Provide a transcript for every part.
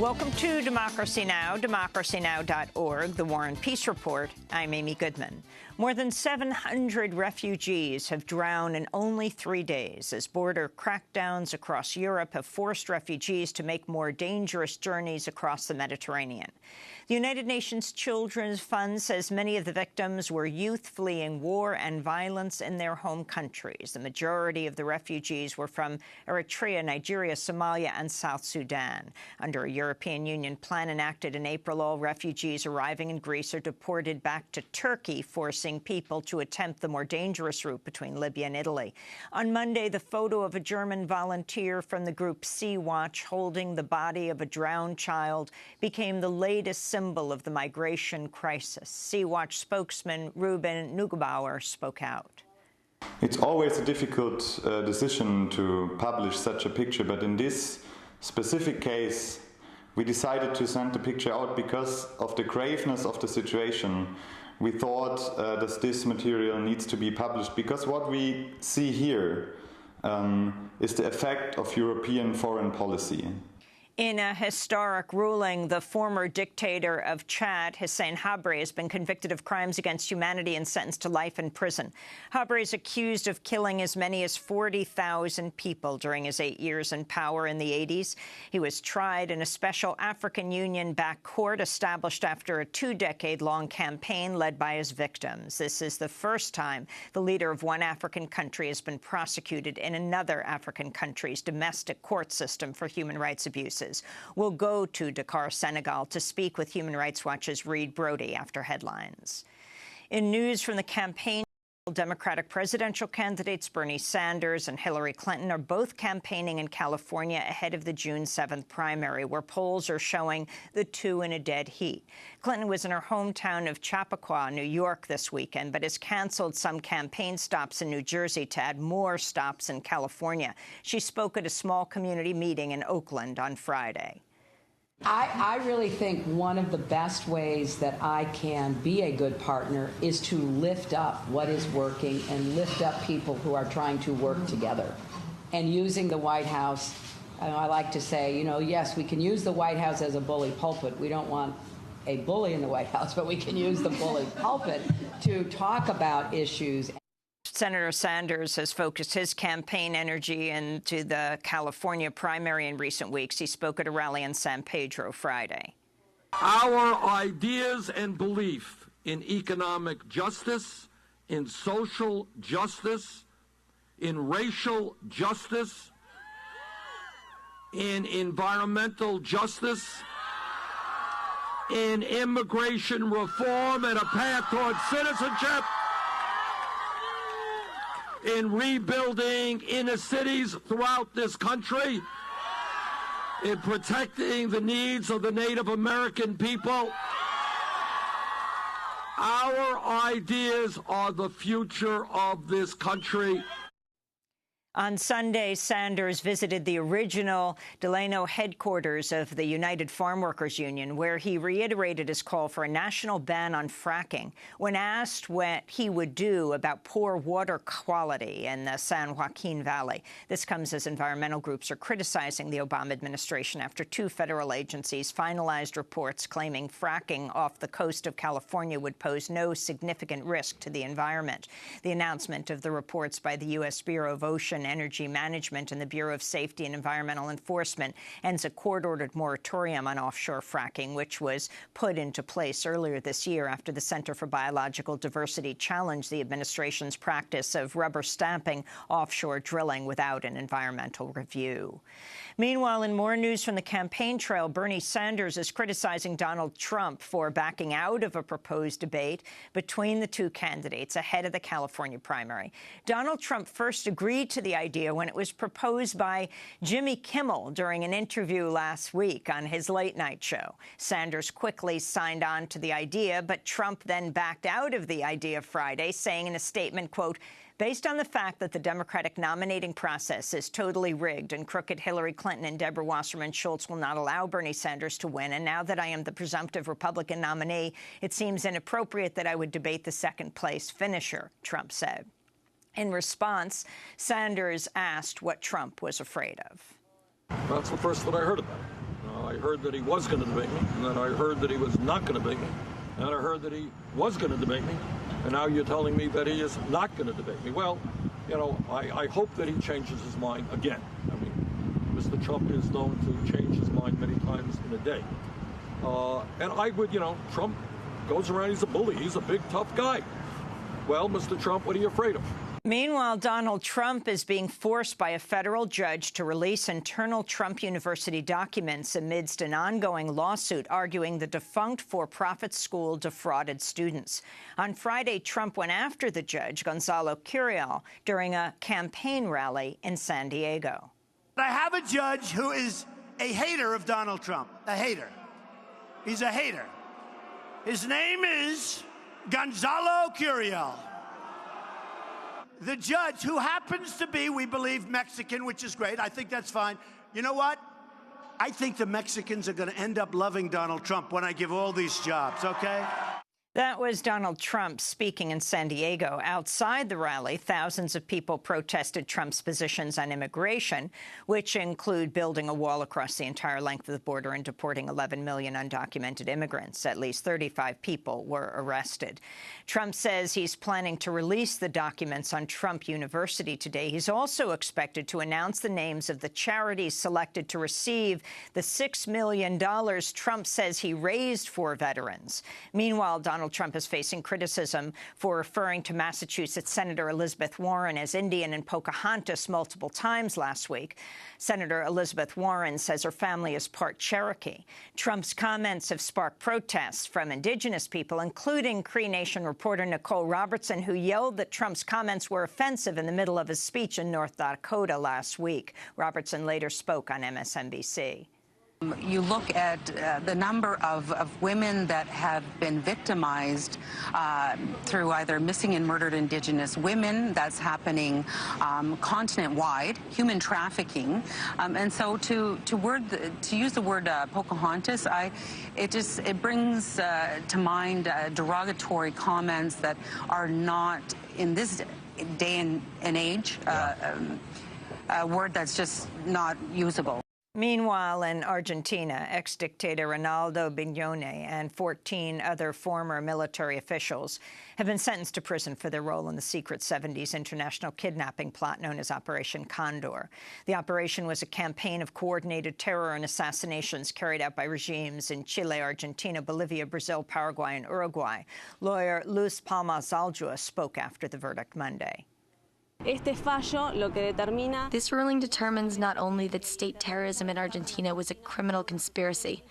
Welcome to Democracy Now!, democracynow.org, the War and Peace Report. I'm Amy Goodman. More than 700 refugees have drowned in only 3 days as border crackdowns across Europe have forced refugees to make more dangerous journeys across the Mediterranean. The United Nations Children's Fund says many of the victims were youth fleeing war and violence in their home countries. The majority of the refugees were from Eritrea, Nigeria, Somalia, and South Sudan. Under a European Union plan enacted in April, all refugees arriving in Greece are deported back to Turkey, forcing people to attempt the more dangerous route between Libya and Italy. On Monday, the photo of a German volunteer from the group Sea-Watch holding the body of a drowned child became the latest symbol of the migration crisis. Sea-Watch spokesman Ruben Neugebauer spoke out. It's always a difficult decision to publish such a picture, but in this specific case, we decided to send the picture out because of the graveness of the situation. We thought that this material needs to be published because what we see here is the effect of European foreign policy. In a historic ruling, the former dictator of Chad, Hissène Habré, has been convicted of crimes against humanity and sentenced to life in prison. Habré is accused of killing as many as 40,000 people during his 8 years in power in the 80s. He was tried in a special African Union-backed court established after a 2-decade-long campaign led by his victims. This is the first time the leader of one African country has been prosecuted in another African country's domestic court system for human rights abuses. We'll go to Dakar, Senegal, to speak with Human Rights Watch's Reed Brody after headlines. In news from the campaign, Democratic presidential candidates Bernie Sanders and Hillary Clinton are both campaigning in California ahead of the June 7th primary, where polls are showing the two in a dead heat. Clinton was in her hometown of Chappaqua, New York, this weekend, but has canceled some campaign stops in New Jersey to add more stops in California. She spoke at a small community meeting in Oakland on Friday. I really think one of the best ways that I can be a good partner is to lift up what is working and lift up people who are trying to work together. And using the White House, I like to say, yes, we can use the White House as a bully pulpit. We don't want a bully in the White House, but we can use the bully pulpit to talk about issues. Senator Sanders has focused his campaign energy into the California primary in recent weeks. He spoke at a rally in San Pedro Friday. Our ideas and belief in economic justice, in social justice, in racial justice, in environmental justice, in immigration reform and a path towards citizenship, in rebuilding inner cities throughout this country, in protecting the needs of the Native American people. Our ideas are the future of this country. On Sunday, Sanders visited the original Delano headquarters of the United Farm Workers Union, where he reiterated his call for a national ban on fracking. When asked what he would do about poor water quality in the San Joaquin Valley, this comes as environmental groups are criticizing the Obama administration after 2 federal agencies finalized reports claiming fracking off the coast of California would pose no significant risk to the environment. The announcement of the reports by the U.S. Bureau of Ocean Energy Management and the Bureau of Safety and Environmental Enforcement ends a court-ordered moratorium on offshore fracking, which was put into place earlier this year after the Center for Biological Diversity challenged the administration's practice of rubber stamping offshore drilling without an environmental review. Meanwhile, in more news from the campaign trail, Bernie Sanders is criticizing Donald Trump for backing out of a proposed debate between the two candidates ahead of the California primary. Donald Trump first agreed to the idea when it was proposed by Jimmy Kimmel during an interview last week on his late-night show. Sanders quickly signed on to the idea, but Trump then backed out of the idea Friday, saying in a statement, quote, "Based on the fact that the Democratic nominating process is totally rigged and crooked Hillary Clinton and Deborah Wasserman Schultz will not allow Bernie Sanders to win, and now that I am the presumptive Republican nominee, it seems inappropriate that I would debate the second-place finisher," Trump said. In response, Sanders asked what Trump was afraid of. That's the first that I heard about it. I heard that he was going to debate me, and then I heard that he was not going to debate me, and I heard that he was going to debate me, and now you're telling me that he is not going to debate me. Well, you know, I hope that he changes his mind again. I mean, Mr. Trump is known to change his mind many times in a day. And I would, you know, Trump goes around, he's a bully, he's a big, tough guy. Well, Mr. Trump, what are you afraid of? Meanwhile, Donald Trump is being forced by a federal judge to release internal Trump University documents amidst an ongoing lawsuit arguing the defunct for-profit school defrauded students. On Friday, Trump went after the judge, Judge Curiel, during a campaign rally in San Diego. I have a judge who is a hater of Donald Trump, a hater. He's a hater. His name is Judge Curiel. The judge, who happens to be, we believe, Mexican, which is great. I think that's fine. You know what? I think the Mexicans are going to end up loving Donald Trump when I give all these jobs, okay? That was Donald Trump speaking in San Diego. Outside the rally, thousands of people protested Trump's positions on immigration, which include building a wall across the entire length of the border and deporting 11 million undocumented immigrants. At least 35 people were arrested. Trump says he's planning to release the documents on Trump University today. He's also expected to announce the names of the charities selected to receive the $6 million Trump says he raised for veterans. Meanwhile, Donald Trump is facing criticism for referring to Massachusetts Senator Elizabeth Warren as Indian and Pocahontas multiple times last week. Senator Elizabeth Warren says her family is part Cherokee. Trump's comments have sparked protests from indigenous people, including Cree Nation reporter Nicole Robertson, who yelled that Trump's comments were offensive in the middle of his speech in North Dakota last week. Robertson later spoke on MSNBC. You look at the number of women that have been victimized through either missing and murdered Indigenous women. That's happening continent-wide, human trafficking. And so to use the word Pocahontas, it brings to mind derogatory comments that are not, in this day and age, a word that's just not usable. Meanwhile, in Argentina, ex-dictator Ronaldo Bignone and 14 other former military officials have been sentenced to prison for their role in the secret 70s international kidnapping plot known as Operation Condor. The operation was a campaign of coordinated terror and assassinations carried out by regimes in Chile, Argentina, Bolivia, Brazil, Paraguay, and Uruguay. Lawyer Luz Palma Zaldua spoke after the verdict Monday. This ruling determines not only that state terrorism in Argentina was a criminal conspiracy,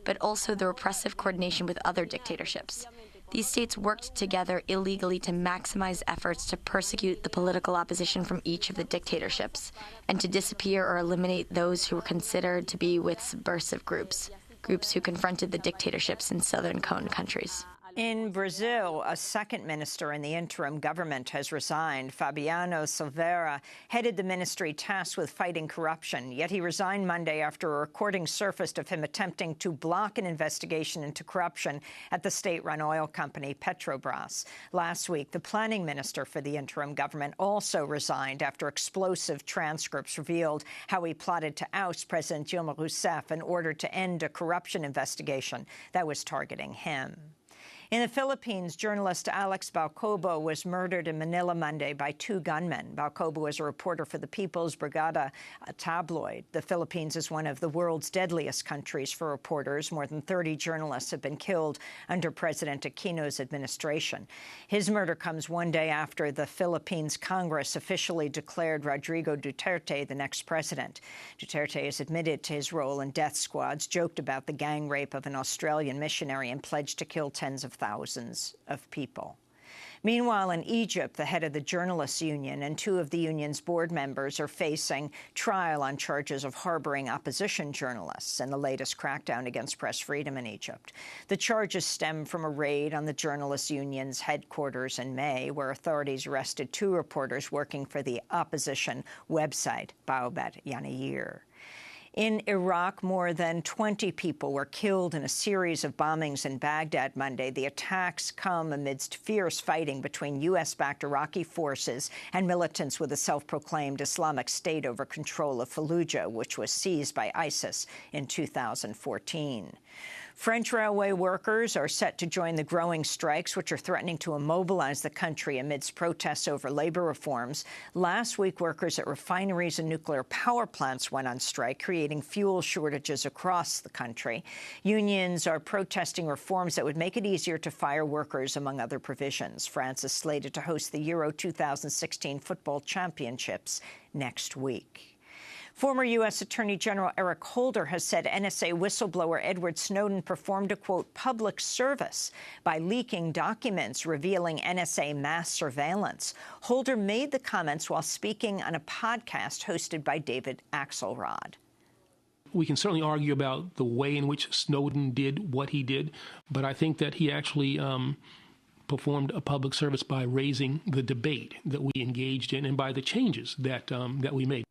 but also the repressive coordination with other dictatorships. These states worked together illegally to maximize efforts to persecute the political opposition from each of the dictatorships, and to disappear or eliminate those who were considered to be with subversive groups who confronted the dictatorships in Southern Cone countries. In Brazil, a second minister in the interim government has resigned. Fabiano Silveira headed the ministry tasked with fighting corruption, yet he resigned Monday after a recording surfaced of him attempting to block an investigation into corruption at the state-run oil company Petrobras. Last week, the planning minister for the interim government also resigned after explosive transcripts revealed how he plotted to oust President Dilma Rousseff in order to end a corruption investigation that was targeting him. In the Philippines, journalist Alex Balcobo was murdered in Manila Monday by two gunmen. Balcobo was a reporter for the People's Brigada, a tabloid. The Philippines is one of the world's deadliest countries for reporters. More than 30 journalists have been killed under President Aquino's administration. His murder comes one day after the Philippines Congress officially declared Rodrigo Duterte the next president. Duterte has admitted to his role in death squads, joked about the gang rape of an Australian missionary, and pledged to kill tens of thousands of people. Meanwhile, in Egypt, the head of the Journalists Union and two of the union's board members are facing trial on charges of harboring opposition journalists in the latest crackdown against press freedom in Egypt. The charges stem from a raid on the Journalists Union's headquarters in May, where authorities arrested two reporters working for the opposition website, Baobet Yanayir. In Iraq, more than 20 people were killed in a series of bombings in Baghdad Monday. The attacks come amidst fierce fighting between U.S.-backed Iraqi forces and militants with the self-proclaimed Islamic State over control of Fallujah, which was seized by ISIS in 2014. French railway workers are set to join the growing strikes, which are threatening to immobilize the country amidst protests over labor reforms. Last week, workers at refineries and nuclear power plants went on strike, creating fuel shortages across the country. Unions are protesting reforms that would make it easier to fire workers, among other provisions. France is slated to host the Euro 2016 football championships next week. Former U.S. Attorney General Eric Holder has said NSA whistleblower Edward Snowden performed a, quote, public service by leaking documents revealing NSA mass surveillance. Holder made the comments while speaking on a podcast hosted by David Axelrod. We can certainly argue about the way in which Snowden did what he did, but I think that he actually performed a public service by raising the debate that we engaged in and by the changes that we made.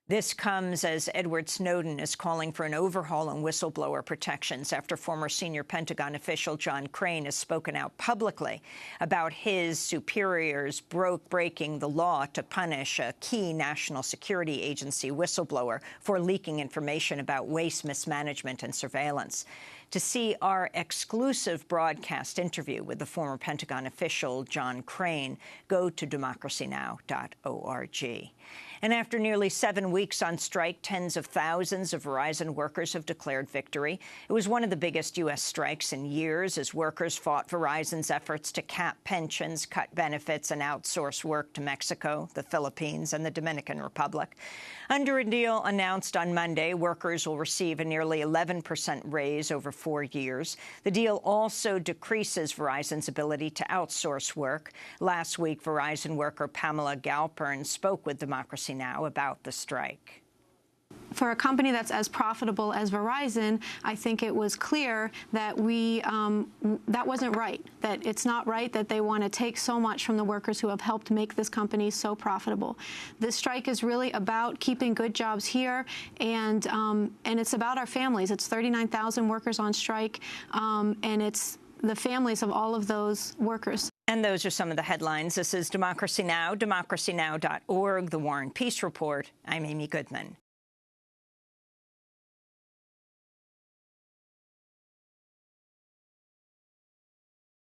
This comes as Edward Snowden is calling for an overhaul in whistleblower protections after former senior Pentagon official John Crane has spoken out publicly about his superiors breaking the law to punish a key national security agency whistleblower for leaking information about waste mismanagement and surveillance. To see our exclusive broadcast interview with the former Pentagon official John Crane, go to democracynow.org. And after nearly 7 weeks on strike, tens of thousands of Verizon workers have declared victory. It was one of the biggest U.S. strikes in years as workers fought Verizon's efforts to cap pensions, cut benefits, and outsource work to Mexico, the Philippines, and the Dominican Republic. Under a deal announced on Monday, workers will receive a nearly 11% raise over 4 years. The deal also decreases Verizon's ability to outsource work. Last week, Verizon worker Pamela Galpern spoke with Democracy Now! About the strike. For a company that's as profitable as Verizon, I think it was clear that that wasn't right, that it's not right that they want to take so much from the workers who have helped make this company so profitable. This strike is really about keeping good jobs here, and it's about our families. It's 39,000 workers on strike, and it's the families of all of those workers. And those are some of the headlines. This is Democracy Now!, democracynow.org, The War and Peace Report. I'm Amy Goodman.